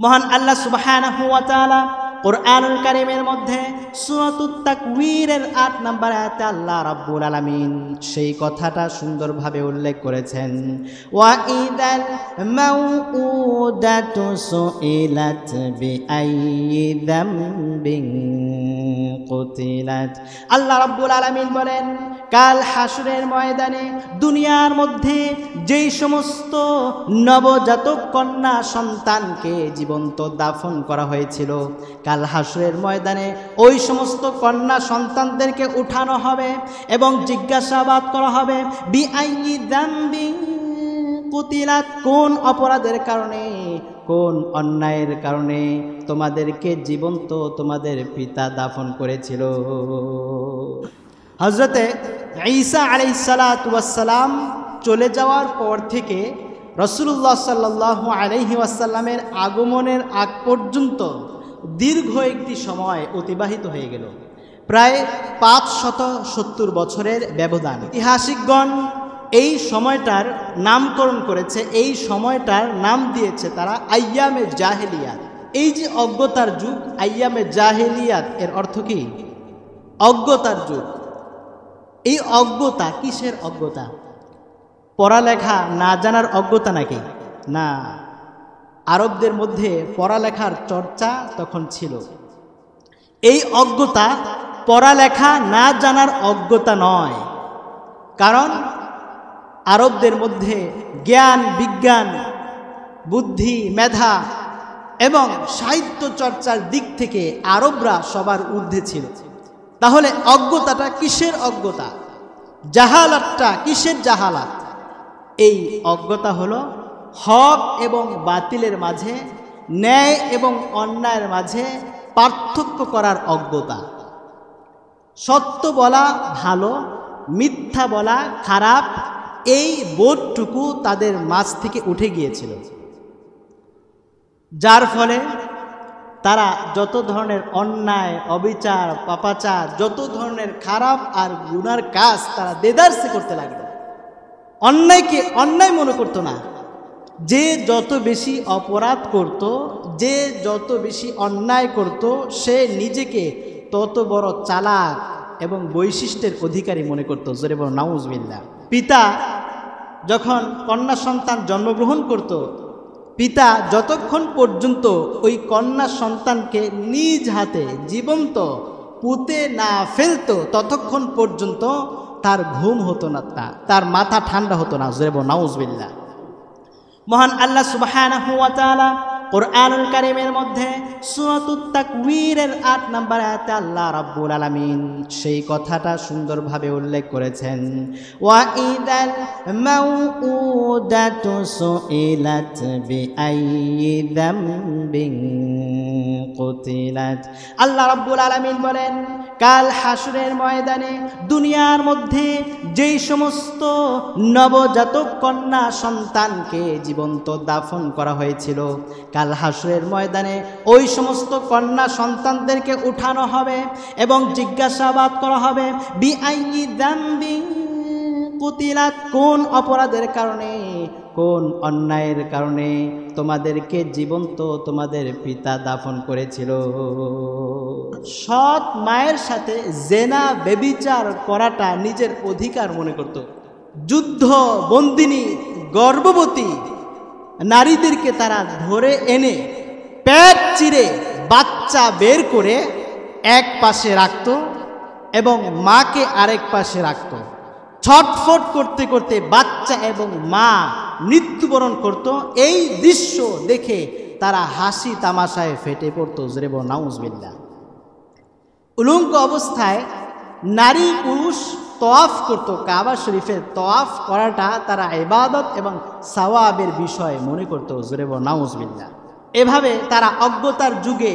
মহান আল্লাহ সুবহানাহু ওয়া তাআলা কুরআনুল কারীমের মধ্যে সূরাতুত তাকবীরের ৮ নম্বর আয়াতে আল্লাহ রাব্বুল আলামিন সেই কথাটা সুন্দরভাবে উল্লেখ করেছেন, ওয়া ইদাল মাউউদাতু সুইলাত বিআইয়ি যামবিন কুতিলাত। আল্লাহ রাব্বুল আলামিন বলেন, কাল হাসরের ময়দানে দুনিয়ার মধ্যে যেই সমস্ত নবজাতক কন্যা সন্তানকে জীবন্ত দাফন করা হয়েছিল, কাল হাসরের ময়দানে ওই সমস্ত কন্যা সন্তানদেরকে উঠানো হবে এবং জিজ্ঞাসাবাদ করা হবে, বিআইয়ি যামবিন কুতিলাত, কোন অপরাধের কারণে, কোন অন্যায়ের কারণে তোমাদেরকে জীবন্ত তোমাদের পিতা দাফন করেছিল। হযরতে ঈসা আলাইহিস সালাতু ওয়াস সালাম চলে যাওয়ার পর থেকে রাসূলুল্লাহ সাল্লাল্লাহু আলাইহি ওয়াসাল্লামের আগমনের আগ পর্যন্ত দীর্ঘ একটি সময় অতিবাহিত হয়ে গেল, প্রায় 570 বছরের ব্যবধান। ইতিহাসিকগণ এই সময়টার নামকরণ করেছে, এই সময়টার নাম দিয়েছে তারা আইয়ামে জাহেলিয়াত। এই যে অজ্ঞতার যুগ, আইয়ামে জাহেলিয়াত এর অর্থ কি? অজ্ঞতার যুগ। এই অজ্ঞতা কিসের অজ্ঞতা? পড়ালেখা না জানার অজ্ঞতা নাকি? না, আরবদের মধ্যে পড়ালেখার চর্চা তখন ছিল। এই অজ্ঞতা পড়ালেখা না জানার অজ্ঞতা নয়, কারণ আরবদের মধ্যে জ্ঞান, বিজ্ঞান, বুদ্ধি, মেধা এবং সাহিত্য চর্চার দিক থেকে আরবরা সবার ঊর্ধ্বে ছিল। তাহলে অজ্ঞতাটা কিসের অজ্ঞতা? জাহালাতটা কিসের জাহালাত? এই অজ্ঞতা হলো হক এবং বাতিলের মাঝে, ন্যায় এবং অন্যায়ের মাঝে পার্থক্য করার অজ্ঞতা। সত্য বলা ভালো, মিথ্যা বলা খারাপ, এই বোধটুকু তাদের মাঝ থেকে উঠে গিয়েছিল, যার ফলে তারা যত ধরনের অন্যায়, অবিচার, পাপাচার, যত ধরনের খারাপ আর গুনার কাজ তারা দেদারসে করতে লাগলো। অন্যায়কে অন্যায় মনে করতো না। যে যত বেশি অপরাধ করত, যে যত বেশি অন্যায় করত, সে নিজেকে তত বড় চালাক এবং বৈশিষ্ট্যের অধিকারী মনে করত। জোরে বলো নাউজুবিল্লাহ। পিতা যখন কন্যা সন্তান জন্মগ্রহণ করত, পিতা যতক্ষণ পর্যন্ত ওই কন্যা সন্তানকে নিজ হাতে জীবন্ত পুঁতে না ফেলতো, ততক্ষণ পর্যন্ত তার ঘুম হতো না, তার মাথা ঠান্ডা হতো না। জোরে বলো নাউজুবিল্লাহ। মহান আল্লাহ সুবহানাহু ওয়া তাআলা কুরআনুল কারীমের মধ্যে সূরাতুত তাকবীরের ৮ নম্বর আয়াতে আল্লাহ রাব্বুল আলামিন সেই কথাটা সুন্দরভাবে উল্লেখ করেছেন, ওয়া ইদাল মাউউদাতু সুইলাত বিআইয়ি যামবিন কুতিলাত। আল্লাহ রাব্বুল আলামিন বলেন, কাল হাসরের ময়দানে দুনিয়ার মধ্যে যেই সমস্ত নবজাতক কন্যা সন্তানকে জীবন্ত দাফন করা হয়েছিল, কাল হাসরের ময়দানে ওই সমস্ত কন্যা সন্তানদেরকে উঠানো হবে এবং জিজ্ঞাসাবাদ করা হবে, বিআইয়ি যামবিন কুতিলাত, কোন অপরাধের কারণে, কোন অন্যায়ের কারণে তোমাদেরকে জীবন্ত তোমাদের পিতা দাফন করেছিল। সৎ মায়ের সাথে জেনা ব্যভিচার করাটা নিজের অধিকার মনে করত। যুদ্ধ বন্দিনী গর্ভবতী নারীদেরকে তারা ধরে এনে পেট চিরে বাচ্চা বের করে এক পাশে রাখত এবং মাকে আরেক পাশে রাখত। ছটফট করতে করতে বাচ্চা এবং মা মৃত্যুবরণ করত। এই দৃশ্য দেখে তারা হাসি তামাশায় ফেটে পড়ত। জোরে বলো নাউজুবিল্লাহ। উলঙ্গ অবস্থায় নারী পুরুষ তওয়াফ করত। কাবা শরীফের তওয়াফ করাটা তারা ইবাদত এবং সওয়াবের বিষয় মনে করত। জোরে বলো নাউজুবিল্লাহ। এভাবে তারা অজ্ঞতার যুগে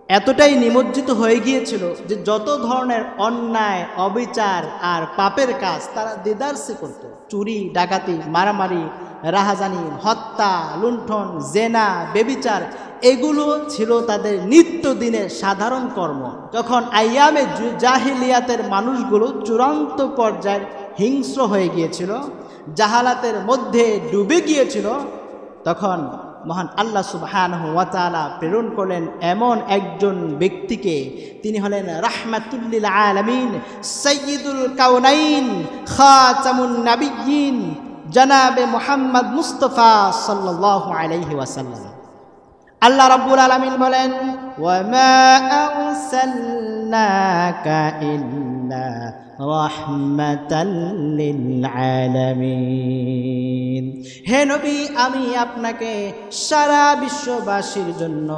এতটাই নিমজ্জিত হয়ে গিয়েছিল যে যত ধরনের অন্যায়, অবিচার আর পাপের কাজ তারা দেদারসে করত। চুরি, ডাকাতি, মারামারি, রাহাজানি, হত্যা, লুণ্ঠন, জেনা, ব্যভিচার, এগুলো ছিল তাদের নিত্যদিনের সাধারণ কর্ম। যখন আইয়ামে জাহিলিয়াতের মানুষগুলো চূড়ান্ত পর্যায়ের হিংস্র হয়ে গিয়েছিল, জাহালাতের মধ্যে ডুবে গিয়েছিল, তখন মহান আল্লাহ সুবহানাহু ওয়া তাআলা প্রেরণ করলেন এমন একজন ব্যক্তিকে, তিনি হলেন রাহমাতুল লিল আলামিন, সাইয়্যিদুল কাউনাইন, খাতামুন নাবিয়্যিন, জনাবে মুহাম্মদ মুস্তাফা সাল্লাল্লাহু আলাইহি ওয়াসাল্লাম। আল্লাহ রাব্বুল আলামিন বলেন, ওয়া মা আরসালনাকা ইল্লা রাহমাতাল লিল আলামিন। হে নবী, আমি আপনাকে সারা বিশ্ববাসীর জন্য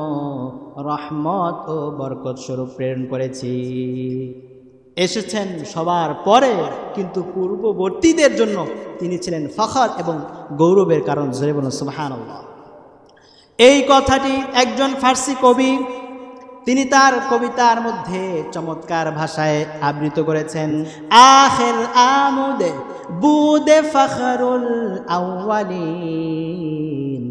রহমত ও বরকত স্বরূপ প্রেরণ করেছি। এসেছেন সবার পরে, কিন্তু পূর্ববর্তীদের জন্য তিনি ছিলেন ফখর এবং গৌরবের কারণ। জোরে বলুন সুবহানাল্লাহ। এই কথাটি একজন ফার্সি কবি তিনি তার কবিতার মধ্যে চমৎকার ভাষায় আবৃত করেছেন। আখির আমুদে বুদে ফখরুল আউয়ালিন,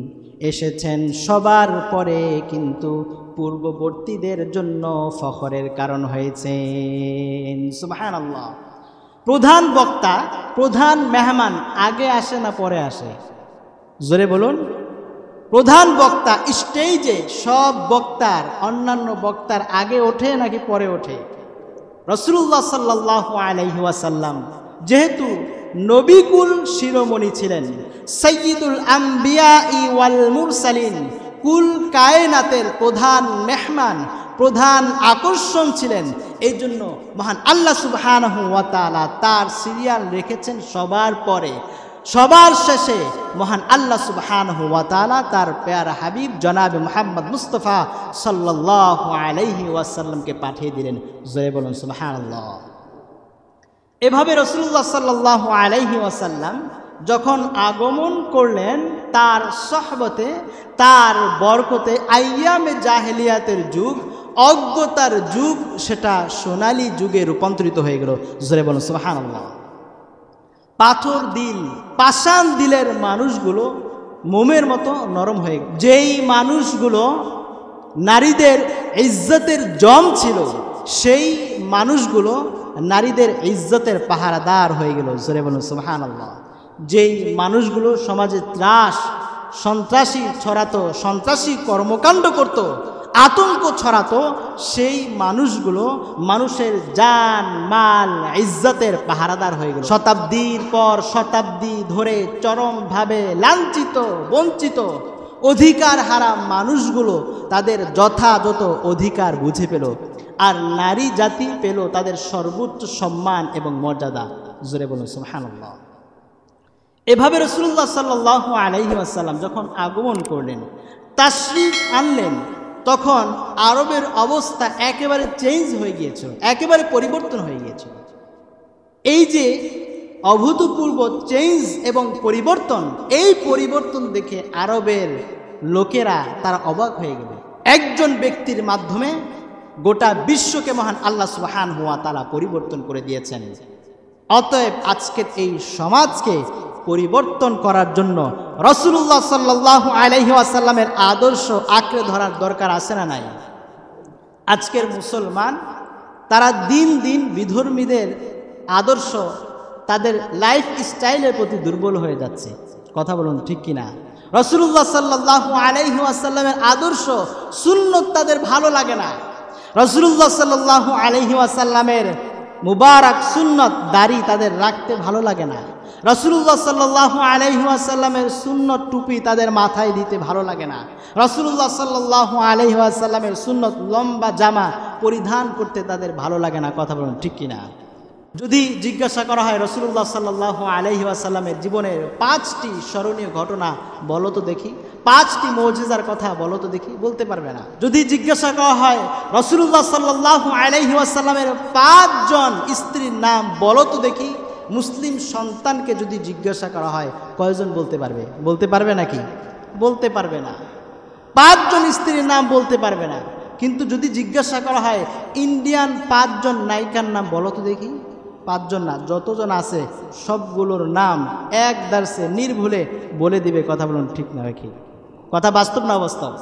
এসেছেন সবার পরে কিন্তু পূর্ববর্তীদের জন্য ফখরের কারণ হয়েছেন। সুবহানাল্লাহ। প্রধান বক্তা, প্রধান মেহমান আগে আসে না পরে আসে? জোরে বলুন। প্রধান বক্তা স্টেজে সব বক্তার, অন্যান্য বক্তার আগে ওঠে নাকি পরে ওঠে? রাসূলুল্লাহ সাল্লাল্লাহু আলাইহি ওয়াসাল্লাম যেহেতু নবীকুল শিরোমণি ছিলেন, সাইয়্যিদুল আম্বিয়া ওয়াল মুরসালিন, কুল কায়নাতের প্রধান মেহমান, প্রধান আকর্ষণ ছিলেন, এই জন্য মহান আল্লাহ সুবহানাহু ওয়া তাআলা তার সিরিয়াল রেখেছেন সবার পরে। সবার শেষে মহান আল্লাহ সুবহানাহু ওয়া তাআলা তার প্যারা হাবিব জনাবে মুহাম্মদ মুস্তাফা সাল্লাল্লাহু আলাইহি ওয়াসাল্লামকে পাঠিয়ে দিলেন। জোরে বলুন সুবহানাল্লাহ। এভাবে রাসূলুল্লাহ সাল্লাল্লাহু আলাইহি ওয়াসাল্লাম যখন আগমন করলেন, তার সহবতে, তার বরকতে আইয়ামে জাহেলিয়াতের যুগ, অজ্ঞতার যুগ, সেটা সোনালী যুগে রূপান্তরিত হয়ে গেল। জোরে বলুন সুবহানাল্লাহ। পাথর দিল, পাষাণ দিলের মানুষগুলো মোমের মতো নরম হয়ে গেল। যেই মানুষগুলো নারীদের ইজ্জতের জম ছিল, সেই মানুষগুলো নারীদের ইজ্জতের পাহারাদার হয়ে গেল। জোরে বলুন সুবহানাল্লাহ। যেই মানুষগুলো সমাজে ত্রাস সন্ত্রাসী ছড়াতো, সন্ত্রাসী কর্মকাণ্ড করত, আতঙ্ক ছড়াতো, সেই মানুষগুলো মানুষের জান মাল ইজ্জতের পাহারাদার হয়ে গেল। শতাব্দীর পর শতাব্দী ধরে চরমভাবে লাঞ্ছিত, বঞ্চিত, অধিকার হারা মানুষগুলো তাদের যথাযথ অধিকার বুঝে পেল, আর নারী জাতি পেল তাদের সর্বোচ্চ সম্মান এবং মর্যাদা। জোরে বলুন সুবহানাল্লাহ। এভাবে রাসূলুল্লাহ সাল্লাল্লাহু আলাইহি ওয়াসাল্লাম যখন আগমন করলেন, তাশরীফ আনলেন, তখন আরবের অবস্থা একেবারে চেঞ্জ হয়ে গিয়েছিল, একেবারে পরিবর্তন হয়ে গিয়েছিল। এই যে অভূতপূর্ব চেঞ্জ এবং পরিবর্তন, এই পরিবর্তন দেখে আরবের লোকেরা তারা অবাক হয়ে গেল। একজন ব্যক্তির মাধ্যমে গোটা বিশ্বকে মহান আল্লাহ সুবহানাহু ওয়া তাআলা পরিবর্তন করে দিয়েছেন। অতএব আজকের এই সমাজকে পরিবর্তন করার জন্য রাসূলুল্লাহ সাল্লাল্লাহু আলাইহি ওয়াসাল্লামের আদর্শ আঁকড়ে ধরার দরকার আছে না নাই? আজকের মুসলমান তারা দিন দিন বিধর্মীদের আদর্শ, তাদের লাইফ স্টাইলের প্রতি দুর্বল হয়ে যাচ্ছে। কথা বলুন ঠিক কিনা? রাসূলুল্লাহ সাল্লাল্লাহু আলাইহি ওয়াসাল্লামের আদর্শ সুন্নত তাদের ভালো লাগে না। রাসূলুল্লাহ সাল্লাল্লাহু আলাইহি ওয়াসাল্লামের মুবারক সুন্নত দাড়ি তাদের রাখতে ভালো লাগে না। রাসূলুল্লাহ সাল্লাল্লাহু আলাইহি ওয়াসাল্লামের সুন্নত টুপি তাদের মাথায় দিতে ভালো লাগে না। রাসূলুল্লাহ সাল্লাল্লাহু আলাইহি ওয়াসাল্লামের সুন্নত লম্বা জামা পরিধান করতে তাদের ভালো লাগে না। কথা বলুন ঠিক কিনা? যদি জিজ্ঞাসা করা হয় রাসূলুল্লাহ সাল্লাল্লাহু আলাইহি ওয়াসাল্লামের জীবনের 5টি স্মরণীয় ঘটনা বলো তো দেখি, 5টি মুজিজার কথা বলো তো দেখি, বলতে পারবে না। যদি জিজ্ঞাসা করা হয় রাসূলুল্লাহ সাল্লাল্লাহু আলাইহি ওয়াসাল্লামের 5 জন স্ত্রীর নাম বলো তো দেখি, মুসলিম সন্তানকে যদি জিজ্ঞাসা করা হয় কয়জন বলতে পারবে? বলতে পারবে নাকি? বলতে পারবে না। 5 জন স্ত্রীর নাম বলতে পারবে না। কিন্তু যদি জিজ্ঞাসা করা হয় ইন্ডিয়ান 5 জন নায়িকার নাম বলো তো দেখি, 5 জন না, যতজন আছে সবগুলোর নাম এক দার্সে নির্ভুলে বলে দিবে। কথা বলুন ঠিক না কি? কথা বাস্তব না অবাস্তব?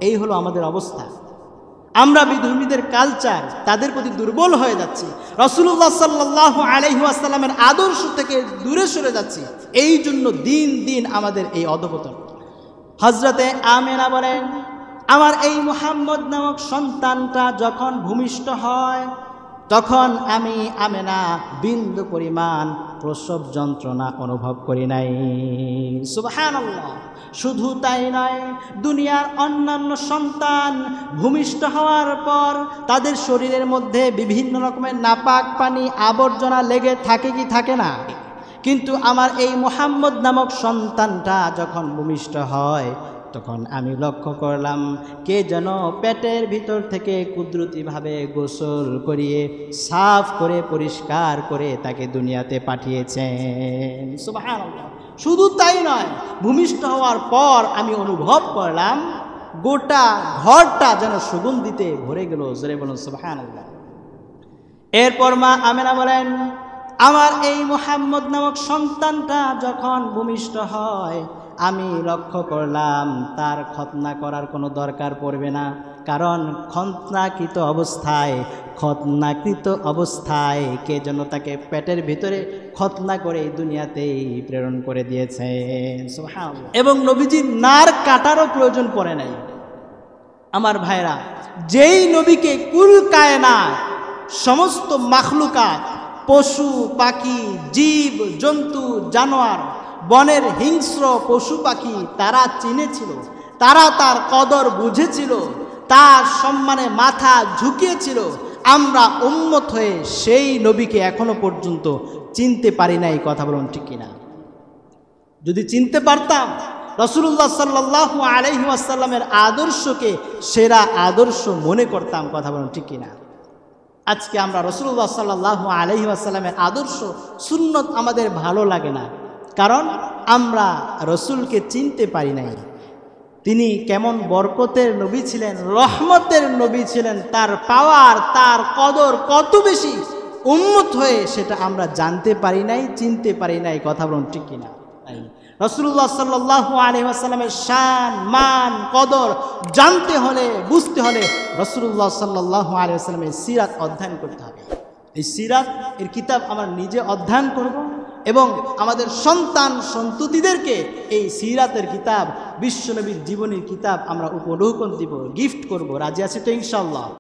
এই হলো আমাদের অবস্থা। আমরা বিধর্মীদের কালচার, তাদের প্রতি দুর্বল হয়ে যাচ্ছি, রাসূলুল্লাহ সাল্লাল্লাহু আলাইহি ওয়াসাল্লামের আদর্শ থেকে দূরে সরে যাচ্ছি। এই জন্য দিন দিন আমাদের এই অধঃপতন। হযরতে আমেনা বলেন, আমার এই মুহাম্মদ নামক সন্তানটা যখন ভূমিষ্ঠ হয় তখন আমি আমেনা বিন্দু পরিমাণ প্রসব যন্ত্রণা অনুভব করি নাই। সুবহানাল্লাহ। শুধু তাই নয়, দুনিয়ার অন্যান্য সন্তান ভূমিষ্ঠ হওয়ার পর তাদের শরীরের মধ্যে বিভিন্ন রকমের নাপাক পানি আবর্জনা লেগে থাকে কি থাকে না? কিন্তু আমার এই মুহাম্মদ নামক সন্তানটা যখন ভূমিষ্ঠ হয় তখন আমি লক্ষ্য করলাম কে যেন পেটের ভিতর থেকে কুদরতিভাবে গোসল করিয়ে সাফ করে পরিষ্কার করে তাকে দুনিয়াতে পাঠিয়েছেন। সুবহানাল্লাহ। শুধু তাই নয়, ভূমিষ্ঠ হওয়ার পর আমি অনুভব করলাম গোটা ঘরটা যেন সুগন্ধিতে ভরে গেল। জোরে বলুন সুবহানাল্লাহ। এরপর মা আমেনা বলেন, আমার এই মুহাম্মদ নামক সন্তানটা যখন ভূমিষ্ঠ হয় আমি লক্ষ্য করলাম তার খতনা করার কোনো দরকার পড়বে না, কারণ খতনাকৃত অবস্থায় কে যেন তাকে পেটের ভিতরে খতনা করে দুনিয়াতেই প্রেরণ করে দিয়েছেন। সুবহানাল্লাহ। এবং নবীজি নার কাটারও প্রয়োজন পড়ে নাই। আমার ভাইরা, যেই নবীকে কুল কায়নাত সমস্ত মাখলুকাত, পশু পাখি, জীব জন্তু, জানোয়ার, বনের হিংস্র পশু পাখি তারা চিনেছিল, তারা তার কদর বুঝেছিল, তার সম্মানে মাথা ঝুঁকিয়েছিল, আমরা উম্মত হয়ে সেই নবীকে এখনো পর্যন্ত চিনতে পারি নাই। কথা বলুন ঠিক কিনা? যদি চিনতে পারতাম রাসূলুল্লাহ সাল্লাল্লাহু আলাইহি ওয়াসাল্লামের আদর্শকে সেরা আদর্শ মনে করতাম। কথা বলুন ঠিক কিনা? আজকে আমরা রাসূলুল্লাহ সাল্লাল্লাহু আলাইহি ওয়াসাল্লামের আদর্শ সুন্নত আমাদের ভালো লাগে না, কারণ আমরা রসুলকে চিনতে পারি নাই। তিনি কেমন বরকতের নবী ছিলেন, রহমতের নবী ছিলেন, তার পাওয়ার, তার কদর কত বেশি, উম্মত হয়ে সেটা আমরা জানতে পারি নাই, চিনতে পারি নাই। কথা বলুন ঠিক কিনা? রাসূলুল্লাহ সাল্লাল্লাহু আলাইহি ওয়াসাল্লামের শান, মান, কদর জানতে হলে, বুঝতে হলে রাসূলুল্লাহ সাল্লাল্লাহু আলাইহি ওয়াসাল্লামের সিরাত অধ্যয়ন করতে হবে। এই সিরাত এর কিতাব আমরা নিজে অধ্যয়ন করব এবং আমাদের সন্তান সন্ততিদেরকে এই সিরাতের কিতাব, বিশ্বনবীর জীবনীর কিতাব আমরা উপঢৌকন দিব, গিফট করব। রাজি আছি তো ইনশাআল্লাহ?